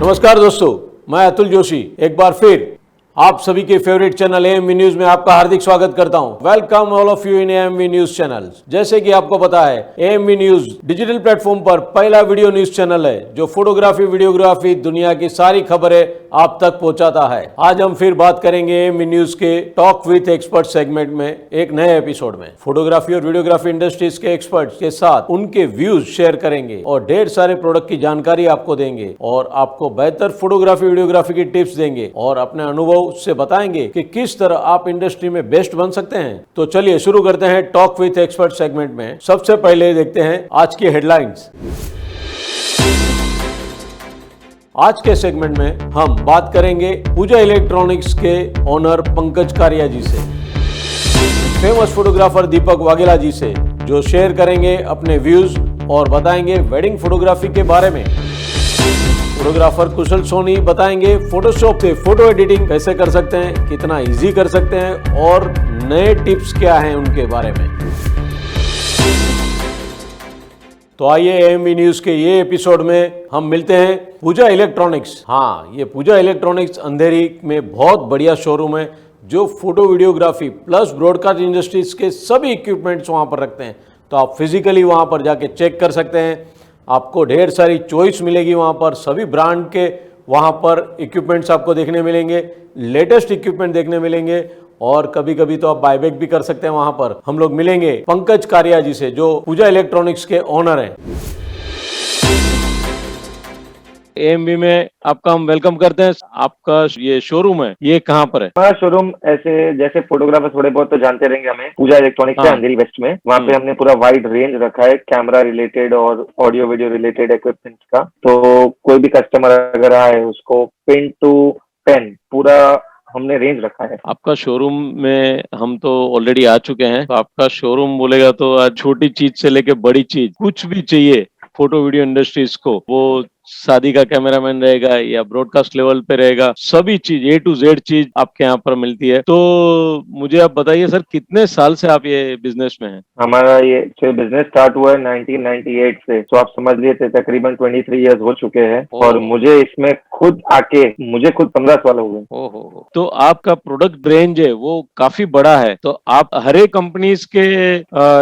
नमस्कार दोस्तों, मैं अतुल जोशी एक बार फिर आप सभी के फेवरेट चैनल एएमवी न्यूज में आपका हार्दिक स्वागत करता हूं। Welcome all of you in AMV news channel. जैसे कि आपको पता है, एएमवी न्यूज डिजिटल प्लेटफॉर्म पर पहला वीडियो न्यूज चैनल है जो फोटोग्राफी वीडियोग्राफी दुनिया की सारी खबरें आप तक पहुंचाता है। आज हम फिर बात करेंगे एएमवी न्यूज के टॉक विथ एक्सपर्ट सेगमेंट में एक नए एपिसोड में। फोटोग्राफी और वीडियोग्राफी इंडस्ट्रीज के एक्सपर्ट्स के साथ उनके व्यूज शेयर करेंगे और ढेर सारे प्रोडक्ट की जानकारी आपको देंगे और आपको बेहतर फोटोग्राफी वीडियोग्राफी की टिप्स देंगे और अपने अनुभव से बताएंगे कि किस तरह आप इंडस्ट्री में बेस्ट बन सकते हैं। तो चलिए शुरू करते हैं टॉक विथ एक्सपर्ट सेगमेंट में। सबसे पहले देखते हैं आज की हेडलाइंस। आज के सेगमेंट में हम बात करेंगे पूजा इलेक्ट्रॉनिक्स के ओनर पंकज कारिया जी से, फेमस फोटोग्राफर दीपक वाघेला जी से, जो शेयर करेंगे अपने व्यूज और बताएंगे वेडिंग फोटोग्राफी के बारे में। फोटोग्राफर कुशल सोनी बताएंगे फोटोशॉप से फोटो एडिटिंग कैसे कर सकते हैं, कितना इजी कर सकते हैं और नए टिप्स क्या हैं उनके बारे में। तो आइए एएमवी न्यूज के ये एपिसोड में हम मिलते हैं पूजा इलेक्ट्रॉनिक्स। हाँ, ये पूजा इलेक्ट्रॉनिक्स अंधेरी में बहुत बढ़िया शोरूम है जो photo videography plus broadcast industries के सभी इक्विपमेंट्स वहाँ पर रखते हैं। तो आप फिजिकली वहाँ पर जाके चेक कर सकते हैं। आपको ढेर सारी चॉइस मिलेगी वहाँ पर, सभी ब्रांड के वहाँ पर इक्विपमेंट्स आपको देखने मिलेंगे, लेटेस्ट इक्विपमेंट देखने मिलेंगे और कभी कभी तो आप बायबैक भी कर सकते हैं। वहाँ पर हम लोग मिलेंगे पंकज कारिया जी से जो पूजा इलेक्ट्रॉनिक्स के ओनर हैं। एएमवी में आपका हम वेलकम करते हैं। आपका ये शोरूम है, ये कहाँ पर है? हमारा शोरूम ऐसे जैसे फोटोग्राफर थोड़े बहुत तो जानते रहेंगे हमें, पूजा इलेक्ट्रॉनिक्स है अंधेरी वेस्ट में। वहाँ पे हमने पूरा वाइड रेंज रखा है कैमरा रिलेटेड और ऑडियो वीडियो रिलेटेड इक्विपमेंट्स का। तो कोई भी कस्टमर अगर आए उसको पिन टू पेन पूरा हमने रेंज रखा है। आपका शोरूम में हम तो ऑलरेडी आ चुके हैं। तो आपका शोरूम बोलेगा तो आज छोटी चीज से लेके बड़ी चीज कुछ भी चाहिए फोटो वीडियो इंडस्ट्रीज को, वो शादी का कैमरामैन रहेगा या ब्रॉडकास्ट लेवल पे रहेगा, सभी चीज ए टू जेड चीज आपके यहाँ पर मिलती है। तो मुझे आप बताइए सर, कितने साल से आप ये बिजनेस में हैं? हमारा ये बिजनेस स्टार्ट हुआ है 1998 से, तो आप समझ लिए थे तकरीबन 23 इयर्स हो चुके हैं और मुझे इसमें खुद 15 साल हो गए। ओहो, तो आपका प्रोडक्ट रेंज है वो काफी बड़ा है। तो आप हर एक कंपनीज के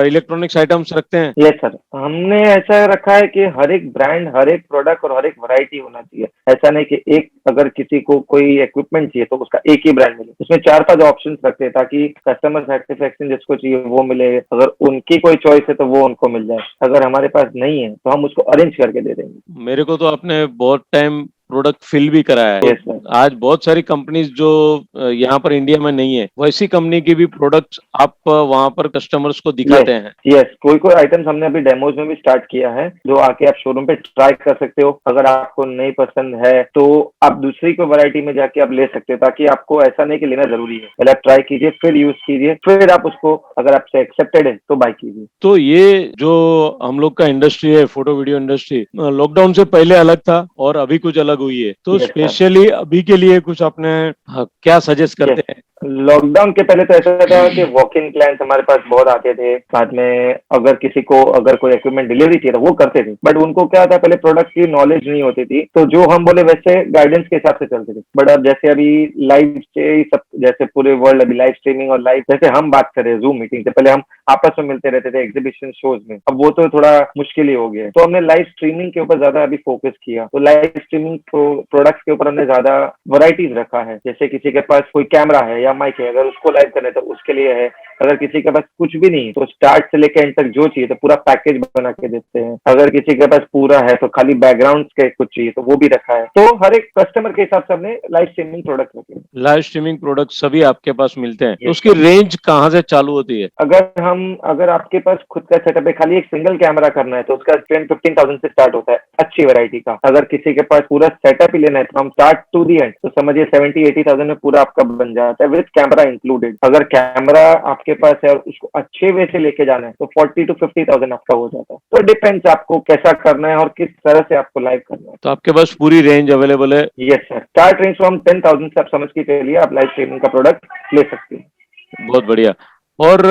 इलेक्ट्रॉनिक्स आइटम्स रखते हैं? यस सर, हमने ऐसा रखा है कि हर एक ब्रांड, हर एक प्रोडक्ट और हर एक वैरायटी होना चाहिए। ऐसा नहीं कि एक अगर किसी को कोई इक्विपमेंट चाहिए तो उसका एक ही ब्रांड मिले। उसमें 4-5 ऑप्शंस रखते हैं ताकि कस्टमर सेटिस्फेक्शन जिसको चाहिए वो मिले। अगर उनकी कोई चॉइस है तो वो उनको मिल जाए, अगर हमारे पास नहीं है तो हम उसको अरेंज करके दे देंगे। मेरे को तो आपने बहुत टाइम प्रोडक्ट फिल भी कराया है। Yes, sir. आज बहुत सारी कंपनीज जो यहाँ पर इंडिया में नहीं है, वैसी कंपनी की भी प्रोडक्ट्स आप वहाँ पर कस्टमर्स को दिखाते हैं? यस, कोई आइटम्स हमने अभी डेमोज में भी स्टार्ट किया है जो आके आप शोरूम पे ट्राई कर सकते हो। अगर आपको नहीं पसंद है तो आप दूसरी कोई वैरायटी में जाके आप ले सकते हो, ताकि आपको ऐसा नहीं कि लेना जरूरी है। पहले आप ट्राई कीजिए, फिर यूज कीजिए, फिर आप उसको अगर आपसे एक्सेप्टेड है तो बाय कीजिए। तो ये जो हम लोग का इंडस्ट्री है, फोटो वीडियो इंडस्ट्री, लॉकडाउन से पहले अलग था और अभी कुछ अलग हुई है। तो स्पेशली अभी के लिए कुछ आपने क्या सजेस्ट करते हैं? लॉकडाउन के पहले तो ऐसा था कि वॉक इन क्लाइंट्स हमारे पास बहुत आते थे। साथ में अगर किसी को अगर कोई इक्विपमेंट डिलीवरी चाहिए वो करते थे, बट उनको क्या था, पहले प्रोडक्ट की नॉलेज नहीं होती थी, तो जो हम बोले वैसे गाइडेंस के हिसाब से चलते थे। बट अब जैसे अभी लाइव सब जैसे पूरे वर्ल्ड अभी लाइव स्ट्रीमिंग और लाइव जैसे हम बात कर रहे हैं जूम मीटिंग से, पहले हम आपस में मिलते रहते थे एग्जीबिशन शोज में, अब वो तो थोड़ा मुश्किल ही हो गया है। तो हमने लाइव स्ट्रीमिंग के ऊपर ज्यादा अभी फोकस किया। तो लाइव स्ट्रीमिंग प्रोडक्ट्स के ऊपर हमने ज्यादा वैरायटीज रखा है। जैसे किसी के पास कोई कैमरा है या माइक है, अगर उसको लाइव करना है तो उसके लिए है। अगर किसी के पास कुछ भी नहीं तो स्टार्ट से लेकर एंड तक जो चाहिए तो पूरा पैकेज बना के देते हैं। अगर किसी के पास पूरा है तो खाली बैकग्राउंड के कुछ चाहिए तो वो भी रखा है। तो हर एक कस्टमर के हिसाब से हमने लाइव स्ट्रीमिंग प्रोडक्ट रखे हैं। लाइव स्ट्रीमिंग प्रोडक्ट सभी आपके पास मिलते हैं। तो उसकी रेंज कहाँ से चालू होती है? अगर आपके पास खुद का सेटअप है, खाली एक सिंगल कैमरा करना है तो उसका 10-15,000 से स्टार्ट होता है अच्छी वैरायटी का। अगर किसी के पास पूरा सेटअप ही लेना है तो हम स्टार्ट टू दी एंड तो समझिए 70-80,000 में पूरा आपका बन जाता है विद कैमरा इंक्लूडेड। अगर कैमरा आपके पास है और उसको अच्छे वे से लेके जाना है तो 40-50,000 आपका हो जाता है। तो डिपेंड्स आपको कैसा करना है और किस तरह से आपको लाइव करना है। तो आपके पास पूरी रेंज अवेलेबल है? Yes sir, start range from 10,000 से आप समझ के चलिए आप लाइव स्ट्रीमिंग का प्रोडक्ट ले सकते हैं। बहुत बढ़िया। और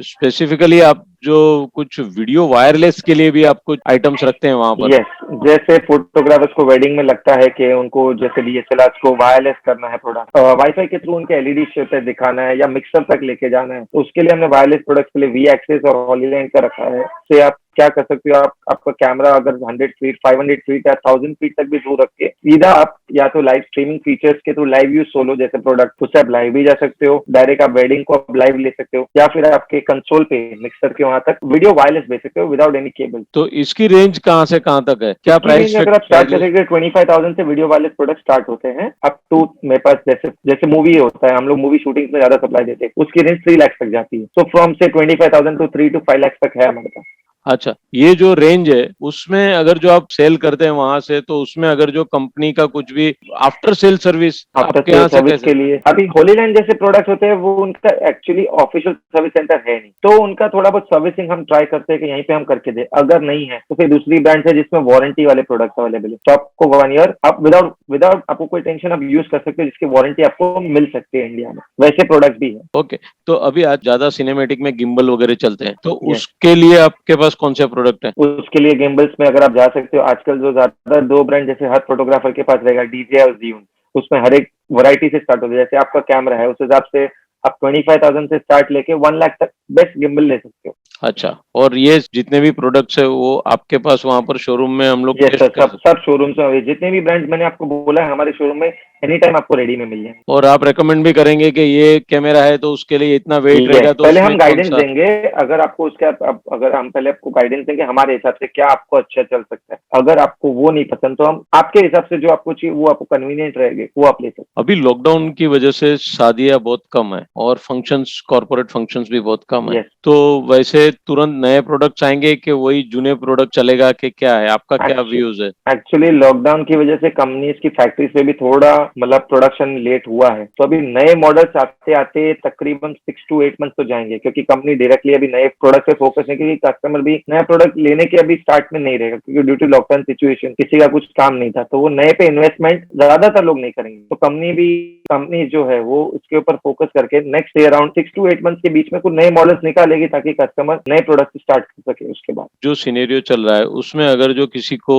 स्पेसिफिकली आप जो कुछ वीडियो वायरलेस के लिए भी आप कुछ आइटम्स रखते हैं वहां पर? यस, जैसे फोटोग्राफर्स को वेडिंग में लगता है कि उनको जैसे डीएसएलआर को वायरलेस करना है प्रोडक्ट, वाईफाई के थ्रू उनके एलईडी पे दिखाना है या मिक्सर तक लेके जाना है, तो उसके लिए हमने वायरलेस प्रोडक्ट्स के लिए वी एक्सेस और हॉलीलैंड का रखा है। से आप क्या कर सकते हो, आप आपका कैमरा अगर 100 फीट 500 फीट या 1000 फीट तक भी दूर रख के सीधा आप या तो लाइव स्ट्रीमिंग फीचर्स के थ्रू लाइव यूज सोलो जैसे प्रोडक्ट, उससे आप लाइव भी जा सकते हो, डायरेक्ट आप वेडिंग को आप लाइव ले सकते हो, या फिर आपके कंसोल पे मिक्सर के वहां तक वीडियो वायरलेस भेज सकते हो विदाउट एनी केबल। तो इसकी रेंज कहाँ से कहाँ तक है? क्या प्राइस? अगर आप स्टार्ट करेंगे 25,000 से वीडियो वायरलेस प्रोडक्ट स्टार्ट होते हैं अप टू, मेरे पास जैसे जैसे मूवी होता है, हम लोग मूवी शूटिंग में ज्यादा सप्लाई देते हैं, उसकी रेंज 3 लाख तक जाती है। सो फ्रॉम से 25,000 टू 3 to 5 लाख तक है हमारे पास। अच्छा, ये जो रेंज है उसमें अगर जो आप सेल करते हैं वहां से, तो उसमें अगर जो कंपनी का कुछ भी आफ्टर सेल सर्विस आपके यहाँ से सर्विस कैसे? के लिए अभी होलीलैंड जैसे प्रोडक्ट होते हैं वो उनका एक्चुअली ऑफिशियल सर्विस सेंटर है नहीं, तो उनका थोड़ा बहुत सर्विसिंग हम ट्राई करते हैं कि यहीं पे हम करके दे। अगर नहीं है तो फिर दूसरी ब्रांड है जिसमें वारंटी वाले प्रोडक्ट अवेलेबल है, तो आपको 1 ईयर आप विदाउट विदाउट आपको कोई टेंशन आप यूज कर सकते हो, जिसकी वारंटी आपको मिल सकती है इंडिया में, वैसे प्रोडक्ट भी है। ओके, तो अभी आज ज्यादा सिनेमेटिक में गिम्बल वगैरह चलते हैं, तो Yes. उसके लिए आपके पास कौन से प्रोडक्ट है? उसके लिए गिम्बल्स में अगर आप जा सकते हो, आजकल जो ज्यादा 2 ब्रांड जैसे हर फोटोग्राफर के पास रहेगा, डीजे और ज़ूम, उसमें हर एक वैरायटी से स्टार्ट होता है। जैसे आपका कैमरा है उस हिसाब से आप 25,000 से स्टार्ट लेके 1 लाख तक बेस्ट गिम्बल ले सकते हो। अच्छा, और ये जितने भी प्रोडक्ट्स है वो आपके पास वहां पर शोरूम में हम लोग यस टेस्ट सर, कर सकते सब शोरूम से जितने भी ब्रांड मैंने आपको बोला है हमारे शोरूम में एनी टाइम आपको रेडी में मिल जाएंगे। हैं? और आप रेकमेंड भी करेंगे कि ये कैमरा है तो उसके लिए इतना वेट Yes, रहेगा, तो पहले उसमें हम कौन गाइडेंस सा? देंगे, अगर आपको उसके अगर हम पहले आपको गाइडेंस देंगे हमारे हिसाब से क्या आपको अच्छा चल सकता है। अगर आपको वो नहीं पसंद तो हम आपके हिसाब से जो आपको चाहिए वो आपको कन्वीनियंट रहेगी वो आप ले सकते हैं। अभी लॉकडाउन की वजह से शादियां बहुत कम है और फंक्शंस, कॉर्पोरेट फंक्शंस भी बहुत कम है, Yes. तो वैसे तुरंत नए प्रोडक्ट्स आएंगे कि वही जूने प्रोडक्ट चलेगा कि क्या है? आपका क्या व्यूज है? एक्चुअली लॉकडाउन की वजह से कंपनीज की फैक्ट्रीज में भी थोड़ा मतलब प्रोडक्शन लेट हुआ है, तो अभी नए मॉडल्स आते आते तकरीबन 6 to 8 मंथ तो जाएंगे, क्योंकि कंपनी डायरेक्टली अभी नए प्रोडक्ट पे फोकस नहीं, क्योंकि कस्टमर भी नया प्रोडक्ट लेने के अभी स्टार्ट में नहीं रहेगा, क्योंकि ड्यू टू लॉकडाउन सिचुएशन किसी का कुछ काम नहीं था, तो वो नए पे इन्वेस्टमेंट ज्यादातर लोग नहीं करेंगे। तो कंपनी जो है वो उसके ऊपर फोकस करके next year around 6 to 8 month के बीच में कुछ नए मॉडल्स निकालेगी, ताकि कस्टमर नए प्रोडक्ट स्टार्ट कर सके। उसके बाद जो सिनेरियो चल रहा है उसमें अगर जो किसी को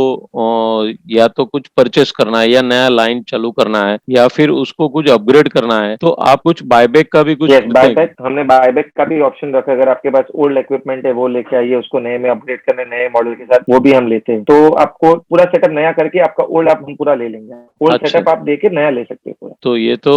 या तो कुछ परचेस करना है या नया लाइन चालू करना है या फिर उसको कुछ अपग्रेड करना है, तो आप कुछ बायबैक का भी कुछ यस, करते हैं? बायबैक, हमने बायबैक का भी ऑप्शन रखा है। अगर आपके पास ओल्ड इक्विपमेंट है वो लेके आइए, उसको नए में अपग्रेड करने नए मॉडल के साथ, वो भी हम लेते हैं। तो आपको पूरा सेटअप नया करके आपका ओल्ड आप हम पूरा ले लेंगे, ओल्ड अच्छा। सेटअप आप देके नया ले सकते हैं पूरा। तो ये तो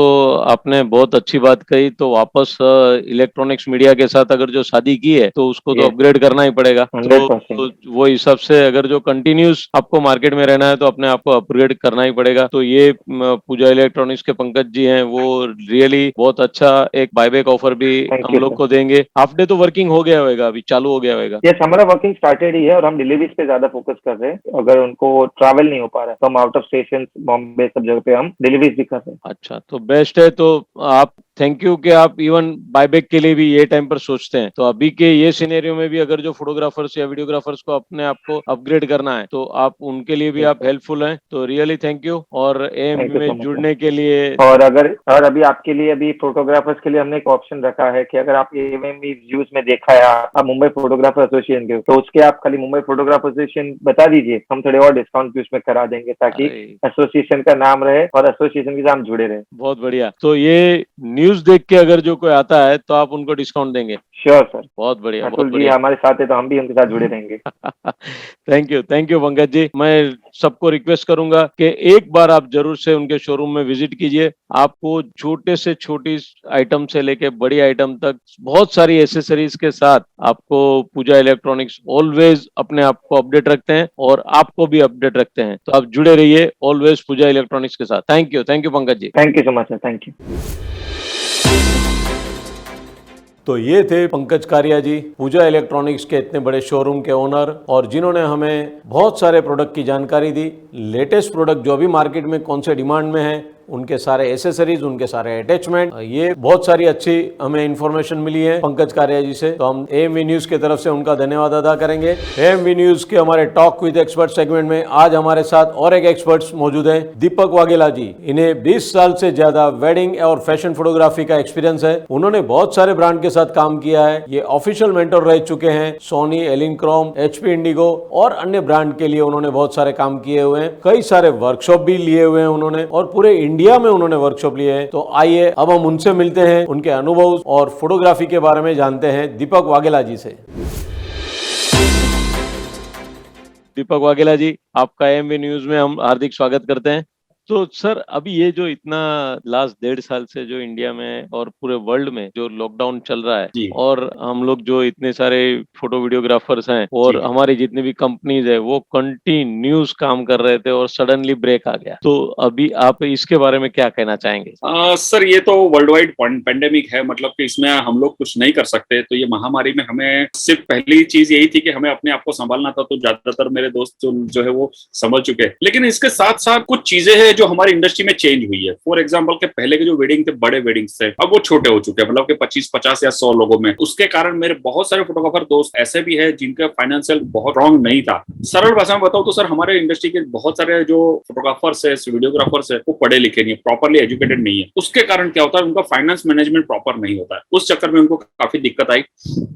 आपने बहुत अच्छी बात कही। तो वापस इलेक्ट्रॉनिक्स मीडिया के साथ अगर जो शादी की है तो उसको तो Yes. अपग्रेड करना ही पड़ेगा। 100%। तो वो हिसाब से अगर जो कंटिन्यूस आपको मार्केट में रहना है तो अपने आप को अपग्रेड करना ही पड़ेगा। तो ये पूजा इलेक्ट्रॉनिक्स के पंकज जी हैं, वो रियली बहुत अच्छा एक बायबैक ऑफर भी Thank हम you, लोग sir. को देंगे। हाफ डे तो वर्किंग हो गया होगा, अभी चालू हो गया होगा? यस, हमारा वर्किंग स्टार्टेड ही है और हम डिलीवरीज पे ज्यादा फोकस कर रहे हैं। अगर उनको ट्रैवल नहीं हो पा रहा है तो हम आउट ऑफ स्टेशन बॉम्बे सब जगह पे हम डिलीवरीज भी कर रहे हैं। अच्छा, तो बेस्ट है। तो आप थैंक यू कि आप इवन बायबैक के लिए भी ये टाइम पर सोचते हैं। तो अभी के ये सिनेरियो में भी अगर जो फोटोग्राफर्स या वीडियोग्राफर्स को अपने आप को अपग्रेड करना है तो आप उनके लिए भी Yes, आप हेल्पफुल हैं। तो रियली थैंक यू, और Thank एएमवी you so में much, जुड़ने के लिए। और अभी आपके लिए अभी फोटोग्राफर्स के लिए हमने एक ऑप्शन रखा है कि अगर आप एएमवी व्यूज में देखा है, आप मुंबई फोटोग्राफर एसोसिएशन के हो, तो उसके आप खाली मुंबई फोटोग्राफर एसोसिएशन बता दीजिए, हम थोड़े और डिस्काउंट भी उसमें करा देंगे, ताकि अरे, एसोसिएशन का नाम रहे और एसोसिएशन के साथ हम जुड़े रहे। बहुत बढ़िया। तो ये न्यूज देख के अगर जो कोई आता है तो आप उनको डिस्काउंट देंगे? श्योर सर, बहुत बढ़िया, बहुत अतुल जी बढ़िया। हमारे साथ है तो हम भी उनके साथ जुड़े रहेंगे। थैंक यू पंकज जी। मैं सबको रिक्वेस्ट करूंगा कि एक बार आप जरूर से उनके शोरूम में विजिट कीजिए। आपको छोटे से छोटी आइटम से लेके बड़ी आइटम तक बहुत सारी एसेसरीज के साथ आपको पूजा इलेक्ट्रॉनिक्स ऑलवेज अपने आप को अपडेट रखते हैं और आपको भी अपडेट रखते हैं। तो आप जुड़े रहिए ऑलवेज पूजा इलेक्ट्रॉनिक्स के साथ। Thank you Pankaj ji. Thank you so much sir, thank you. तो ये थे पंकज कारिया जी, पूजा इलेक्ट्रॉनिक्स के इतने बड़े शोरूम के ओनर, और जिन्होंने हमें बहुत सारे प्रोडक्ट की जानकारी दी। लेटेस्ट प्रोडक्ट जो अभी मार्केट में कौन से डिमांड में है उनके सारे एसेसरीज, उनके सारे अटैचमेंट, ये बहुत सारी अच्छी हमें इन्फॉर्मेशन मिली है पंकज कारिया जी से, तो हम एएमवी न्यूज की तरफ से उनका धन्यवाद अदा करेंगे। एएमवी न्यूज के हमारे टॉक विद एक्सपर्ट सेगमेंट में आज हमारे साथ और एक एक्सपर्ट्स मौजूद हैं, दीपक वाघेला जी। इन्हें 20 साल से ज्यादा वेडिंग और फैशन फोटोग्राफी का एक्सपीरियंस है। उन्होंने बहुत सारे ब्रांड के साथ काम किया है। ये ऑफिशियल मेंटर रह चुके हैं सोनी, एलिनक्रोम, एचपी इंडिगो और अन्य ब्रांड के लिए उन्होंने बहुत सारे काम किए हुए हैं। कई सारे वर्कशॉप भी लिए हुए हैं उन्होंने और पूरे इंडिया में उन्होंने वर्कशॉप लिए हैं। तो आइए अब हम उनसे मिलते हैं, उनके अनुभव और फोटोग्राफी के बारे में जानते हैं दीपक वाघेला जी से। दीपक वाघेला जी, आपका एएमवी न्यूज में हम हार्दिक स्वागत करते हैं। तो सर, अभी ये जो इतना लास्ट 1.5 साल से जो इंडिया में और पूरे वर्ल्ड में जो लॉकडाउन चल रहा है और हम लोग जो इतने सारे फोटो वीडियोग्राफर्स हैं और हमारी जितनी भी कंपनीज है वो कंटिन्यूस काम कर रहे थे और सडनली ब्रेक आ गया, तो अभी आप इसके बारे में क्या कहना चाहेंगे? सर, ये तो वर्ल्ड वाइड पेंडेमिक है, मतलब कि इसमें हम लोग कुछ नहीं कर सकते। तो ये महामारी में हमें सिर्फ पहली चीज यही थी कि हमें अपने आप को संभालना था, तो ज्यादातर मेरे दोस्त जो है वो समझ चुके हैं। लेकिन इसके साथ साथ कुछ चीजें हैं जो हमारी इंडस्ट्री में चेंज हुई है। फॉर एग्जांपल के पहले के जो वेडिंग थे, बड़े वेडिंग्स थे, अब वो छोटे हो चुके हैं, मतलब कि 25, 50 या 100 लोगों में। उसके कारण मेरे बहुत सारे फोटोग्राफर दोस्त ऐसे भी है जिनका फाइनेंशियल बहुत स्ट्रॉन्ग नहीं था। सरल भाषा में बताऊं तो सर, हमारे इंडस्ट्री के बहुत सारे जो फोटोग्राफर्स है, वीडियोग्राफर्स है, वो पढ़े लिखे नहीं है, प्रॉपरली एजुकेटेड नहीं है। उसके कारण क्या होता है, उनका फाइनेंस मैनेजमेंट प्रॉपर नहीं होता है। उस चक्कर में उनको काफी दिक्कत आई।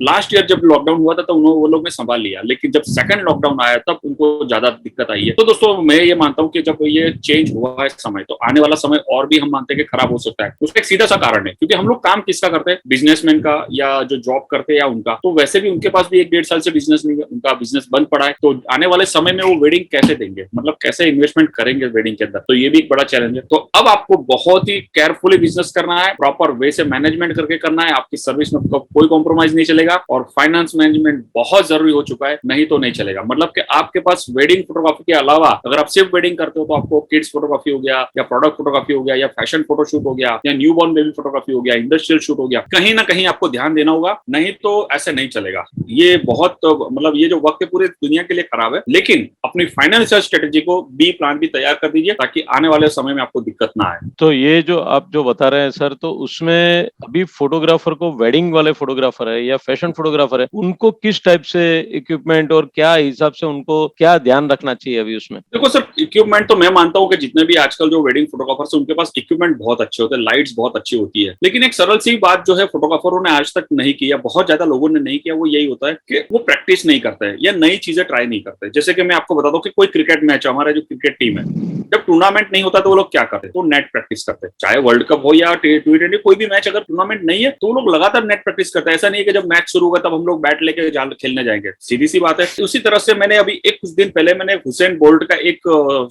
लास्ट ईयर जब लॉकडाउन हुआ था तो वो लोग ने संभाल लिया, लेकिन जब सेकंड लॉकडाउन आया तब उनको ज्यादा दिक्कत आई है। तो दोस्तों, मैं ये मानता हूँ कि जब ये चेंज हुआ है समय, तो आने वाला समय और भी हम मानते हैं कि खराब हो सकता है। उसका एक सीधा सा कारण है, क्योंकि हम लोग काम किसका करते हैं, बिजनेसमैन का या जो जॉब करते हैं या उनका। तो वैसे भी उनके पास भी 1-1.5 साल से बिजनेस नहीं है, उनका बिजनेस बंद पड़ा है। तो आने वाले समय में वो वेडिंग कैसे देंगे, मतलब कैसे इन्वेस्टमेंट करेंगे वेडिंग के अंदर, तो ये भी एक बड़ा चैलेंज है। तो अब आपको बहुत ही केयरफुली बिजनेस करना है, प्रॉपर वे से मैनेजमेंट करके करना है। आपकी सर्विस में कोई कॉम्प्रोमाइज नहीं चलेगा और फाइनेंस मैनेजमेंट बहुत जरूरी हो चुका है, नहीं तो नहीं चलेगा। मतलब कि आपके पास वेडिंग फोटोग्राफी के अलावा अगर आप सिर्फ वेडिंग करते हो तो आपको किड्स फोटोग्राफी हो गया या प्रोडक्ट फोटोग्राफी हो गया या फैशन फोटोशूट हो गया या न्यू बॉर्न बेबी फोटोग्राफी हो गया, इंडस्ट्रियल शूट हो गया, कहीं ना कहीं आपको ध्यान देना होगा, नहीं तो ऐसे नहीं चलेगा। ये बहुत मतलब ये जो वक्त है पूरे दुनिया के लिए खराब है। लेकिन अपनी फाइनेंशियल स्ट्रेटेजी को बी प्लान भी तैयार कर दीजिए ताकि आने वाले समय में आपको दिक्कत ना आए। तो ये जो आप जो बता रहे हैं सर, तो उसमें अभी फोटोग्राफर को, वेडिंग वाले फोटोग्राफर है या फैशन फोटोग्राफर है, उनको किस टाइप से इक्विपमेंट और क्या हिसाब से उनको क्या ध्यान रखना चाहिए अभी उसमें? देखो सर, इक्विपमेंट तो मैं मानता हूँ कि जितने भी आजकल जो वेडिंग फोटोग्राफर्स हैं उनके पास इक्विपमेंट बहुत अच्छे होते हैं, लाइट्स बहुत अच्छी होती है। लेकिन एक सरल सी बात जो है फोटोग्राफरों ने आज तक नहीं किया, बहुत ज्यादा लोगों ने नहीं किया, वो यही होता है कि वो प्रैक्टिस नहीं करते हैं या नई चीजें ट्राई नहीं करते। जैसे कि मैं आपको बता दूं कि कोई क्रिकेट मैच, हमारा जो क्रिकेट टीम है, जब टूर्नामेंट नहीं होता तो वो लोग क्या करते हैं, तो नेट प्रैक्टिस करते हैं। चाहे वर्ल्ड कप हो या T20, कोई भी मैच अगर टूर्नामेंट नहीं है तो वो लोग लगातार नेट प्रैक्टिस करते हैं। ऐसा नहीं है कि जब मैच शुरू होगा तब हम लोग बैट लेके खेलने जाएंगे, सीधी सी बात है। उसी तरह से मैंने अभी कुछ दिन पहले मैंने हुसैन बोल्ट का एक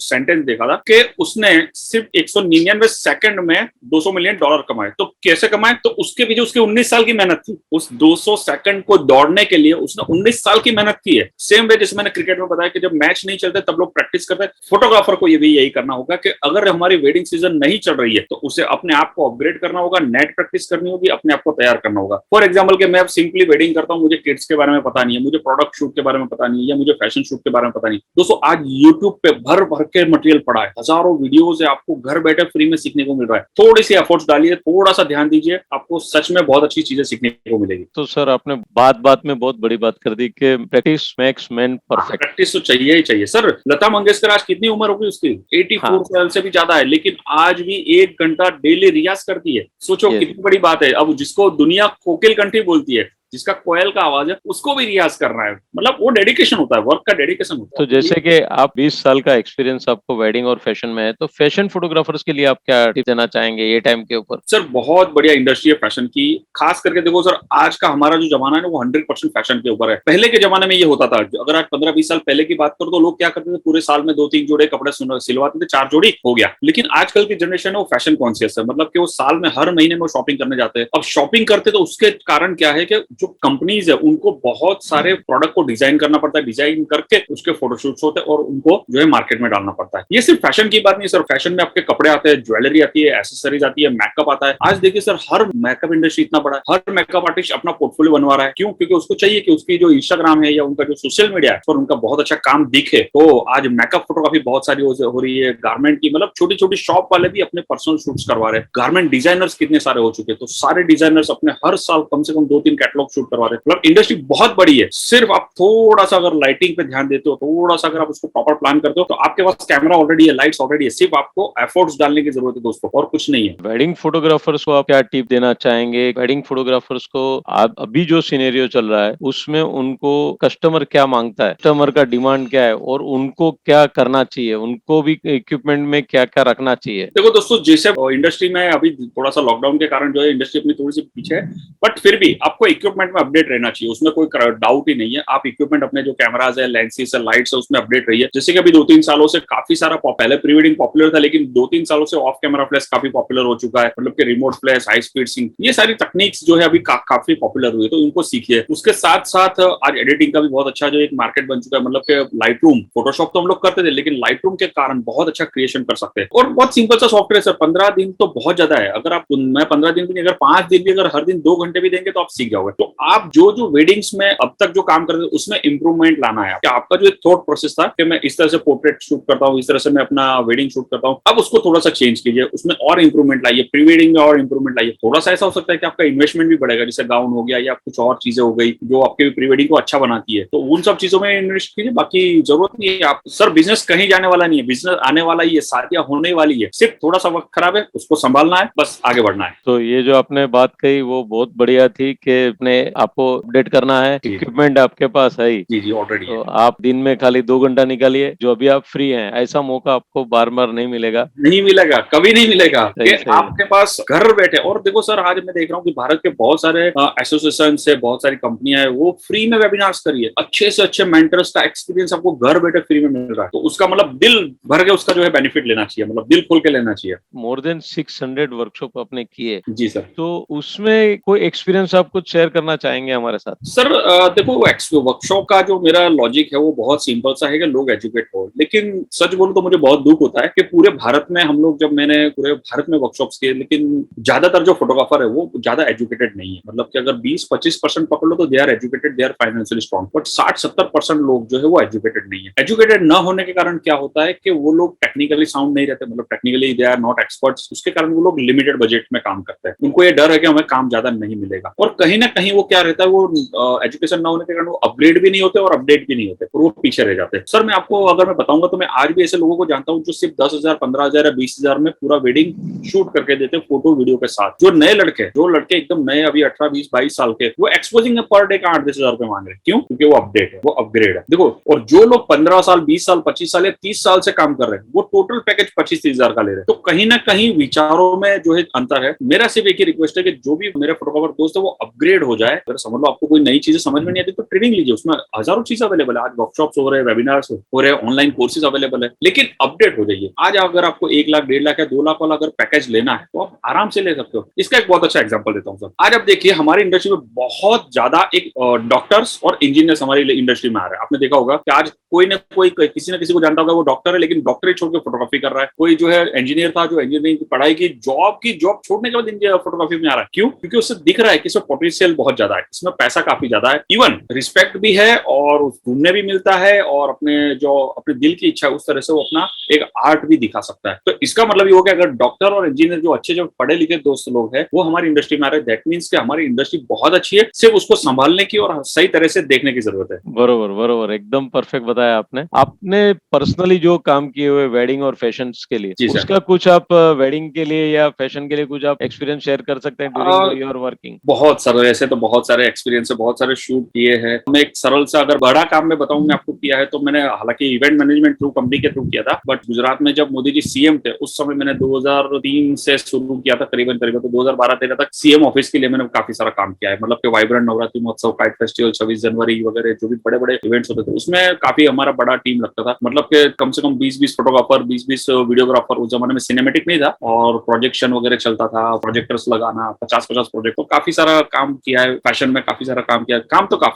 सेंटेंस देखा था कि उसने सिर्फ 199 सेकंड में $200 मिलियन कमाए। तो कैसे कमाए, तो उसके पीछे उसकी 19 साल की मेहनत थी। उस 200 सेकंड को दौड़ने के लिए उसने 19 साल की मेहनत की है। सेम वे जैसे मैंने क्रिकेट में बताया कि जब मैच नहीं चलते तब लोग प्रैक्टिस करते हैं, फोटोग्राफर को ये भी यही करना होगा कि अगर हमारी वेडिंग सीजन नहीं चल रही है तो उसे अपने आप को अपग्रेड करना होगा, नेट प्रैक्टिस करनी होगी, अपने आप को तैयार करना होगा। फॉर एग्जाम्पल कि मैं अब सिंपली वेडिंग करता हूँ, मुझे किड्स के बारे में पता नहीं है, मुझे प्रोडक्ट शूट के बारे में पता नहीं है या मुझे फैशन शूट के बारे में पता नहीं। दोस्तों, आज यूट्यूब पे भर भर के मटेरियल पड़ा है, हजारों वीडियोज है, आपको घर बैठे फ्री में सीखने को मिल रहा है। थोड़ी सी एफर्ट्स डालिए, थोड़ा सा ध्यान दीजिए, आपको सच में बहुत अच्छी चीजें सीखने को मिलेगी। तो सर, आपने बात में बहुत बड़ी बात कर दी कि practice makes man perfect. Practice तो चाहिए ही चाहिए सर। लता मंगेशकर आज कितनी उम्र होगी उसकी, 84 साल से भी ज्यादा है, लेकिन आज भी 1 घंटा डेली रियाज करती है। सोचो कितनी बड़ी बात है। अब जिसको दुनिया कोकिल कंठी बोलती है, जिसका कोयल का आवाज है, उसको भी रियाज करना है, मतलब वो डेडिकेशन होता है, वर्क का डेडिकेशन होता है। तो जैसे कि आप 20 साल का एक्सपीरियंस आपको वेडिंग और फैशन में है, तो फैशन फोटोग्राफर्स के लिए आप क्या टिप देना चाहेंगे ये टाइम के ऊपर? सर, बहुत बढ़िया इंडस्ट्री है फैशन की। खास करके देखो सर, आज का हमारा जो जमाना है ना वो 100% फैशन के ऊपर है। पहले के जमाने में ये होता था, अगर आज 15-20 साल पहले की बात करो तो लोग क्या करते थे, पूरे साल में 2-3 जोड़े कपड़े सिलवाते थे, 4 जोड़ी हो गया। लेकिन आजकल की जनरेशन है वो फैशन कॉन्शियस है, मतलब कि वो साल में हर महीने में शॉपिंग करने जाते हैं। अब शॉपिंग करते तो उसके कारण क्या है कि जो कंपनीज है उनको बहुत सारे प्रोडक्ट को डिजाइन करना पड़ता है, डिजाइन करके उसके फोटोशूट्स होते हैं और उनको जो है मार्केट में डालना पड़ता है। ये सिर्फ फैशन की बात नहीं सर, फैशन में आपके कपड़े आते हैं, ज्वेलरी आती है, एसेसरीज आती है, मेकअप आता है। आज देखिए सर, हर मेकअप इंडस्ट्री इतना बड़ा है, हर मेकअप आर्टिस्ट अपना पोर्टफोलियो बनवा रहा है। क्यों? क्योंकि उसको चाहिए कि उसकी जो इंस्टाग्राम है या उनका जो सोशल मीडिया है और उनका बहुत अच्छा काम दिखे। तो आज मेकअप फोटोग्राफी बहुत सारी हो रही है, गारमेंट की, मतलब छोटी छोटी शॉप वाले भी अपने पर्सनल शूट्स करवा रहे हैं, गारमेंट डिजाइनर्स कितने सारे हो चुके हैं, तो सारे डिजाइनर्स अपने हर साल कम से कम 2-3 कैटलॉग शूट करवा रहे हैं। मतलब इंडस्ट्री बहुत बड़ी है। सिर्फ आप थोड़ा सा अगर लाइटिंग पे ध्यान देते हो, थोड़ा सा अगर आप उसको प्रॉपर प्लान करते हो, तो आपके पास कैमरा ऑलरेडी है, लाइट्स ऑलरेडी है, सिर्फ आपको एफर्ट्स डालने की जरूरत है दोस्तों, और कुछ नहीं है। वेडिंग फोटोग्राफर्स को आप क्या टिप देना चाहेंगे? वेडिंग फोटोग्राफर्स को आप अभी जो सिनेरियो चल रहा है उसमें उनको कस्टमर क्या मांगता है, कस्टमर का डिमांड क्या है और उनको क्या करना चाहिए, उनको भी इक्विपमेंट में क्या क्या रखना चाहिए? देखो दोस्तों, जैसे इंडस्ट्री में अभी थोड़ा सा लॉकडाउन के कारण जो है इंडस्ट्री अपनी थोड़ी सी पीछे है, बट फिर भी आपको इक्विपमेंट में अपडेट रहना चाहिए, उसमें कोई डाउट ही नहीं है। आप इक्विपमेंट अपने जो कैमराज है, लेंसेज है, लाइट्स है, उसमें अपडेट रहिए। जैसे कि अभी 2-3 सालों से काफी सारा, पहले प्री वेडिंग पॉपुलर था, लेकिन 2-3 सालों से ऑफ कैमरा फ्लैश काफी पॉपुलर हो चुका है। मतलब कि remote flash, high speed sync, ये सारी तकनीक्स जो है अभी काफी पॉपुलर हुई है, तो इनको सीखिए। उसके साथ साथ आज एडिटिंग का भी बहुत अच्छा जो एक मार्केट बन चुका है। मतलब कि लाइट रूम, फोटोशॉप तो हम लोग करते थे, लेकिन लाइट रूम के कारण बहुत अच्छा क्रिएशन कर सकते हैं। और बहुत सिंपल सा सॉफ्टवेयर सर, 15 दिन तो बहुत ज्यादा है। अगर आप, मैं 15 दिन भी नहीं, अगर 5 दिन भी, अगर हर दिन 2 घंटे भी देंगे तो आप सीख जाओगे। तो आप जो वेडिंग्स में अब तक जो काम करते थे उसमें इंप्रूवमेंट लाना है। कि आपका जो एक थॉट प्रोसेस था कि मैं इस तरह से पोर्ट्रेट शूट करता हूँ, इस तरह से मैं अपना वेडिंग शूट करता हूँ, अब उसको थोड़ा सा चेंज कीजिए, उसमें और इंप्रूवमेंट लाइए, प्री वेडिंग में और इंप्रूवमेंट लाइए। थोड़ा सा ऐसा हो सकता है कि आपका इन्वेस्टमेंट भी बढ़ेगा, जैसे गाउन हो गया या कुछ और चीजें हो गई जो आपके प्री वेडिंग को अच्छा बनाती है, तो उन सब चीजों में इन्वेस्ट कीजिए। बाकी जरूरत नहीं है आप सर, बिजनेस कहीं जाने वाला नहीं है, बिजनेस आने वाला ही है, शादियां होने वाली है, सिर्फ थोड़ा सा वक्त खराब है, उसको संभालना है, बस आगे बढ़ना है। तो ये जो आपने बात कही वो बहुत बढ़िया थी कि अपने आपको अपडेट करना है, इक्विपमेंट आपके पास है ही। जी ऑलरेडी तो आप दिन में खाली 2 घंटा निकालिए, जो अभी आप फ्री हैं, ऐसा मौका आपको बार बार नहीं मिलेगा, नहीं मिलेगा, कभी नहीं मिलेगा कि सही। आपके पास घर बैठे। और देखो सर, आज मैं देख रहा हूँ कि भारत के बहुत सारे एसोसिएशन से, बहुत सारी कंपनियां हैं, वो फ्री में वेबिनार्स करिए, अच्छे से अच्छे मेंटर्स का एक्सपीरियंस आपको घर बैठे फ्री में मिल रहा है। तो उसका मतलब दिल भर के उसका जो है बेनिफिट लेना चाहिए, मतलब दिल खोल के लेना चाहिए। मोर देन 600 वर्कशॉप आपने किए, जी सर। तो उसमें कोई एक्सपीरियंस आप कुछ शेयर करना चाहेंगे हमारे साथ? सर देखो, वर्कशॉप का जो मेरा लॉजिक है वो बहुत सिंपल सा है कि लोग एजुकेट हो। लेकिन सच बोलूं तो मुझे बहुत दुख होता है कि पूरे भारत में हम लोग, जब मैंने पूरे भारत में वर्कशॉप्स किए, लेकिन ज्यादातर जो फोटोग्राफर है वो ज्यादा एजुकेटेड नहीं है। मतलब कि अगर 20-25% पकड़ लो तो they are educated, they are financially strong, but 60-70% लोग जो है वो एजुकेटेड नहीं है। एजुकेटेड न होने के कारण क्या होता है कि वो लोग टेक्निकली साउंड नहीं रहते, मतलब technically they are not experts, उसके कारण वो लोग लिमिटेड बजट में काम करते हैं। उनको ये डर है कि हमें काम ज्यादा नहीं मिलेगा, और कहीं ना कहीं वो क्या रहता है, वो एजुकेशन ना होने के कारण वो अपग्रेड भी नहीं होते और अपडेट भी नहीं होते, और वो पीछे रह जाते हैं। सर मैं आपको अगर मैं बताऊंगा तो मैं आज भी ऐसे लोगों को जानता हूँ जो सिर्फ 10,000, 15,000 या 20,000 में पूरा वेडिंग शूट करके देते, फोटो वीडियो के साथ। जो लड़के एकदम नए, अभी 18, 20, 22 साल के, वो एक्सपोजिंग पर डे का 8-10 हजार रुपए मांग रहे हैं। क्यों? क्योंकि वो अपडेट है, वो अपग्रेड है। देखो, और जो लोग 15 साल, 20 साल, 25 साल या 30 साल से काम कर रहे हैं, वो टोटल पैकेज 25-30 हजार का ले रहे हैं। तो कहीं ना कहीं विचारों में जो है अंतर है। मेरा सिर्फ एक ही रिक्वेस्ट है कि जो भी मेरे फोटोग्राफर दोस्त है वो अपग्रेड हो जाए। अगर समझ लो आपको कोई नई चीजें समझ में नहीं आती तो ट्रेनिंग लीजिए, उसमें हजारों चीज अवेलेबल है। आज वर्कशॉप्स हो रहे हैं, वेबिनार्स हो रहे हैं, ऑनलाइन कोर्सेज अवेलेबल है, लेकिन अपडेट हो जाइए। आज अगर आपको 1 लाख, 1.5 लाख या 2 लाख वाला अगर पैकेज लेना है तो आप आराम से ले सकते हो। इसका एक बहुत अच्छा एग्जांपल देता हूं सर। आज आप देखिए, हमारी इंडस्ट्री में बहुत ज्यादा एक डॉक्टर्स और इंजीनियर्स हमारी इंडस्ट्री में आ रहे हैं। आपने देखा होगा कि आज कोई ना कोई, किसी ना किसी को जानता होगा, वो डॉक्टर है लेकिन डॉक्टरेट छोड़ के फोटोग्राफी कर रहा है। कोई जो है इंजीनियर था, जो इंजीनियरिंग की पढ़ाई की, जॉब छोड़ने के बाद फोटोग्राफी में आ रहा है। क्यों? क्योंकि उससे दिख रहा है कि इसमें पोटेंशियल बहुत ज्यादा है, इसमें पैसा काफी ज्यादा है, इवन रिस्पेक्ट भी है और घूमने भी मिलता है, और अपने दिल की इच्छा उस तरह से वो अपना एक आर्ट भी दिखा सकता है। तो इसका मतलब ये हो गया, अगर डॉक्टर और इंजीनियर जो अच्छे, जो पढ़े लिखे दोस्त लोग हैं, वो हमारी इंडस्ट्री में आ रहे हैं, दैट मींस कि हमारी इंडस्ट्री बहुत अच्छी है, सिर्फ उसको संभालने की और सही तरह से देखने की जरूरत है। बरोबर, एकदम परफेक्ट बताया आपने पर्सनली जो काम किए हुए वेडिंग और फैशन के लिए, उसका कुछ आप वेडिंग के लिए या फैशन के लिए कुछ आप एक्सपीरियंस शेयर कर सकते हैं ड्यूरिंग योर वर्किंग? बहुत सारे, ऐसे तो बहुत सारे एक्सपीरियंस है, बहुत सारे शूट किए हैं। मैं एक सरल सा अगर बड़ा काम में बताऊं मैं आपको किया है, तो मैंने हालांकि इवेंट मैनेजमेंट थ्रू कंपनी के थ्रू किया था, बट गुजरात में जब मोदी जी सीएम थे उस समय मैंने 2003 से शुरू किया था, करीबन तो 2012-13 तक सीएम ऑफिस के लिए मैंने काफी सारा काम किया है। मतलब कि वाइब्रेंट नवरात्रि महोत्सव, काइट फेस्टिवल, 26 जनवरी वगैरह जो भी बड़े बड़े इवेंट्स होते थे, उसमें काफी हमारा बड़ा टीम लगता था। मतलब कि कम से कम 20-20 फोटोग्राफर, 20-20 वीडियोग्राफर। उस जमाने में सिनेमेटिक नहीं था और प्रोजेक्शन वगैरह चलता था, प्रोजेक्टर्स लगाना, 50-50 प्रोजेक्ट, तो काफी सारा काम किया है। है, फैशन में काफी सारा काम किया।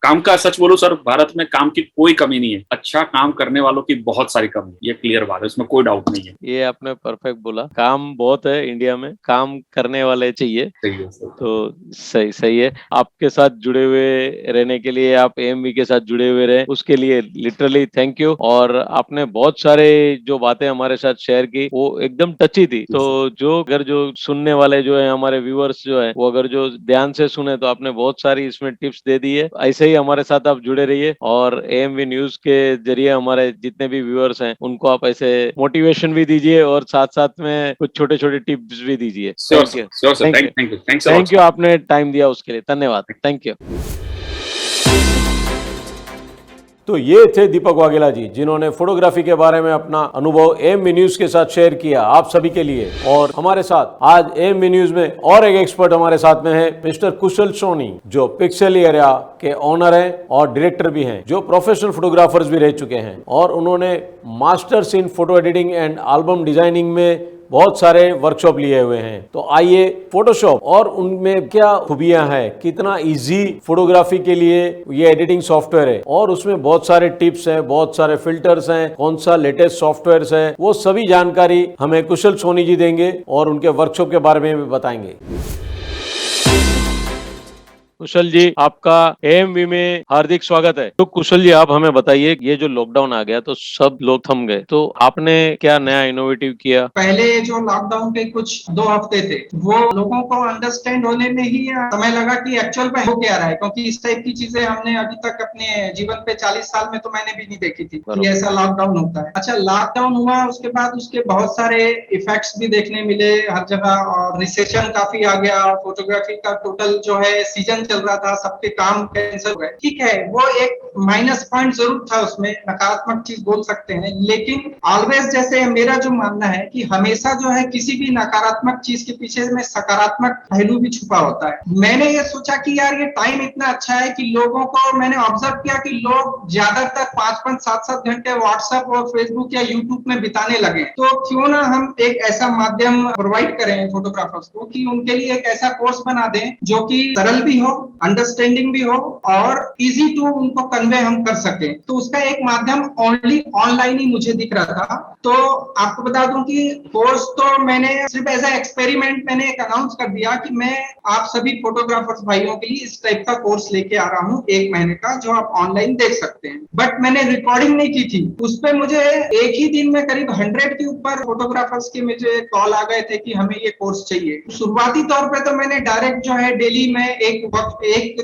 काम का सच बोलूं सर, भारत में काम की कोई कमी नहीं है, अच्छा काम करने वालों की बहुत सारी कमी है, ये क्लियर बात है, इसमें कोई डाउट नहीं है। ये आपने परफेक्ट बोला, काम बहुत है इंडिया में, काम करने वाले चाहिए। सही है सर। तो सही है। आपके साथ जुड़े हुए रहने के लिए, आप एएमवी के साथ जुड़े हुए रहे, उसके लिए लिटरली थैंक यू। और आपने बहुत सारे जो बातें हमारे साथ शेयर की वो एकदम टची थी। तो जो सुनने वाले जो है, हमारे व्यूअर्स जो है, वो अगर जो ध्यान से सुने तो आपने बहुत सारी इसमें टिप्स दे दी है। ऐसे ही हमारे साथ आप जुड़े रहिए और एएमवी न्यूज के जरिए हमारे जितने भी व्यूअर्स हैं उनको आप ऐसे मोटिवेशन भी दीजिए और साथ साथ में कुछ छोटे छोटे टिप्स भी दीजिए। थैंक यू, आपने टाइम दिया उसके लिए धन्यवाद। Thank you. तो ये थे दीपक वाघेला जी, जिन्होंने फोटोग्राफी के बारे में अपना अनुभव एएमवी न्यूज के साथ शेयर किया आप सभी के लिए। और हमारे साथ आज एएमवी न्यूज में और एक एक्सपर्ट हमारे साथ में है मिस्टर कुशल सोनी, जो पिक्सेल एरिया के ओनर हैं और डायरेक्टर भी हैं, जो प्रोफेशनल फोटोग्राफर्स भी रह चुके हैं और उन्होंने masters in photo editing and album designing में बहुत सारे वर्कशॉप लिए हुए हैं। तो आइए फोटोशॉप और उनमें क्या खूबियां हैं, कितना इजी फोटोग्राफी के लिए ये एडिटिंग सॉफ्टवेयर है और उसमें बहुत सारे टिप्स हैं, बहुत सारे फिल्टर्स हैं, कौन सा लेटेस्ट सॉफ्टवेयर है, वो सभी जानकारी हमें कुशल सोनी जी देंगे और उनके वर्कशॉप के बारे में भी बताएंगे। कुशल जी, आपका एएमवी में हार्दिक स्वागत है। तो कुशल जी, आप हमें बताइए, ये जो लॉकडाउन आ गया तो सब लोग थम गए, तो आपने क्या नया इनोवेटिव किया? पहले जो लॉकडाउन के कुछ 2 हफ्ते थे वो लोगों को अंडरस्टैंड होने में ही समय लगा कि एक्चुअल में हो क्या रहा है, क्योंकि इस टाइप की चीजें हमने अभी तक अपने जीवन पे 40 साल में तो मैंने भी नहीं देखी थी कि ऐसा लॉकडाउन होता है। अच्छा, लॉकडाउन हुआ, उसके बाद उसके बहुत सारे इफेक्ट्स भी देखने मिले हर जगह और रिसेशन काफी आ गया। फोटोग्राफी का टोटल जो है सीजन चल रहा था, सबके काम कैंसिल हो गए। ठीक है, वो एक माइनस पॉइंट जरूर था, उसमें नकारात्मक चीज बोल सकते हैं, लेकिन ऑलवेज जैसे मेरा जो मानना है कि हमेशा जो है किसी भी नकारात्मक चीज के पीछे में सकारात्मक पहलू भी छुपा होता है। मैंने ये सोचा कि यार ये टाइम इतना अच्छा है कि लोगों को, मैंने ऑब्जर्व किया कि लोग ज्यादातर 5-5, 7-7 घंटे व्हाट्सएप और फेसबुक या यूट्यूब में बिताने लगे। तो क्यों ना हम एक ऐसा माध्यम प्रोवाइड करें फोटोग्राफर्स को कि उनके लिए एक ऐसा कोर्स बना दें जो कि सरल भी हो, अंडरस्टैंडिंग भी हो और इजी टू उनको कन्वे हम कर सके। तो उसका एक माध्यम ओनली ऑनलाइन ही मुझे दिख रहा था। तो आपको बता दूं कि कोर्स तो मैंने सिर्फ एज ए एक्सपेरिमेंट मैंने एक अनाउंस कर दिया कि मैं आप सभी फोटोग्राफर्स भाइयों के लिए इस टाइप का कोर्स लेके आ रहा हूँ 1 महीने का, जो आप ऑनलाइन देख सकते हैं। बट मैंने रिकॉर्डिंग नहीं की थी। उस पे मुझे एक ही दिन में करीब 100 के ऊपर फोटोग्राफर्स के मुझे कॉल आ गए थे कि हमें ये कोर्स चाहिए। शुरुआती तौर पे तो मैंने डायरेक्ट जो है डेली में एक